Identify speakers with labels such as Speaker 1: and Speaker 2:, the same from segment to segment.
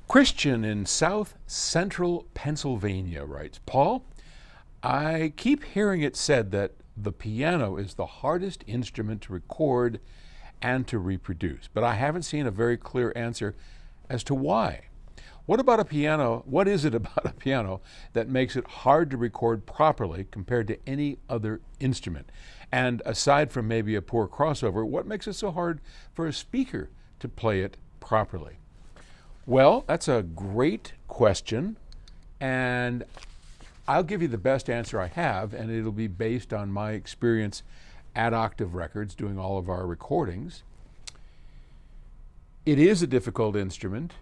Speaker 1: Christian in South Central Pennsylvania writes, Paul, I keep hearing it said that the piano is the hardest instrument to record and to reproduce, but I haven't seen a very clear answer as to why. What about a piano? What is it about a piano that makes it hard to record properly compared to any other instrument? And aside from maybe a poor crossover, what makes it so hard for a speaker to play it properly? Well, that's a great question, and I'll give you the best answer I have, and it'll be based on my experience at Octave Records doing all of our recordings. It is a difficult instrument.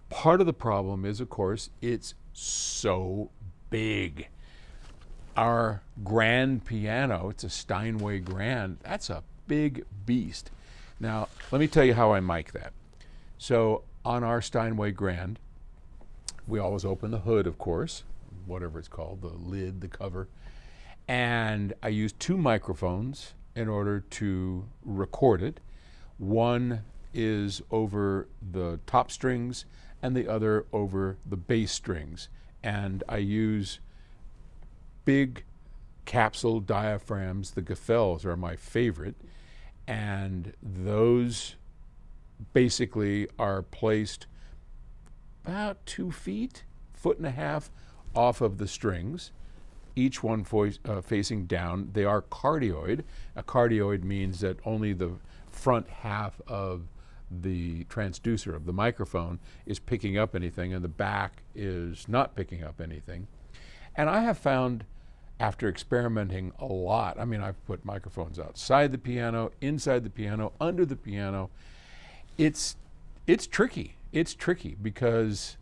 Speaker 1: Part of the problem is, of course, it's so big. Our grand piano, it's a Steinway Grand, that's a big beast. Now, let me tell you how I mic that. So on our Steinway Grand, we always open the hood, of course, whatever it's called, the lid, the cover, and I use two microphones in order to record it. One is over the top strings and the other over the bass strings. And I use big capsule diaphragms. The Gefels are my favorite. And those basically are placed about 2 feet, 1.5 feet off of the strings, each one facing down. They are cardioid. A cardioid means that only the front half of the transducer of the microphone is picking up anything and the back is not picking up anything. And I have found, after experimenting a lot, I mean, I've put microphones outside the piano, inside the piano, under the piano. It's tricky. It's tricky because,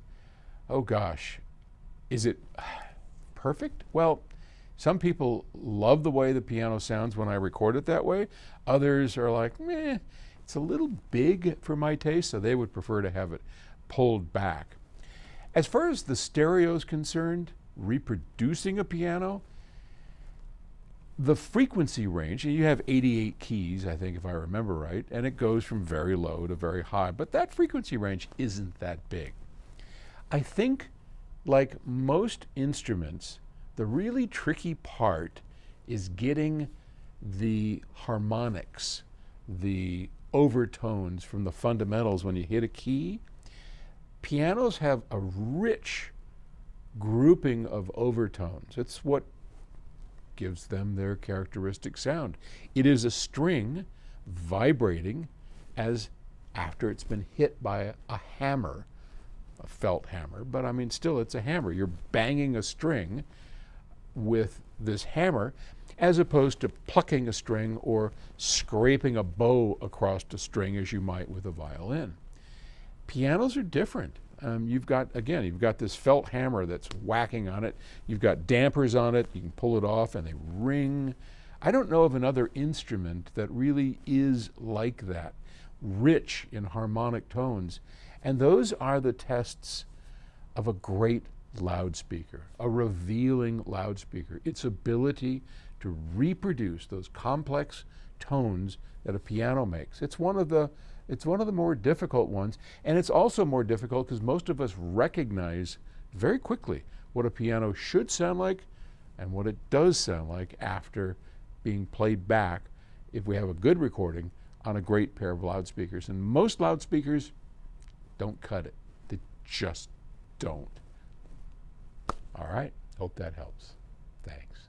Speaker 1: oh gosh, is it perfect? Well, some people love the way the piano sounds when I record it that way. Others are like, meh, it's a little big for my taste, so they would prefer to have it pulled back. As far as the stereo is concerned, reproducing a piano, the frequency range, and you have 88 keys, I think, if I remember right, and it goes from very low to very high, but that frequency range isn't that big. I think, like most instruments, the really tricky part is getting the harmonics, the overtones from the fundamentals when you hit a key. Pianos have a rich grouping of overtones. It's what gives them their characteristic sound. It is a string vibrating as after it's been hit by a hammer, a felt hammer, but I mean still it's a hammer. You're banging a string with this hammer as opposed to plucking a string or scraping a bow across a string as you might with a violin. Pianos are different. You've got this felt hammer that's whacking on it. You've got dampers on it. You can pull it off and they ring. I don't know of another instrument that really is like that, rich in harmonic tones. And those are the tests of a great loudspeaker, a revealing loudspeaker. Its ability to reproduce those complex tones that a piano makes. It's one of the more difficult ones, and it's also more difficult because most of us recognize very quickly what a piano should sound like and what it does sound like after being played back if we have a good recording on a great pair of loudspeakers. And most loudspeakers don't cut it. They just don't. All right, hope that helps. Thanks.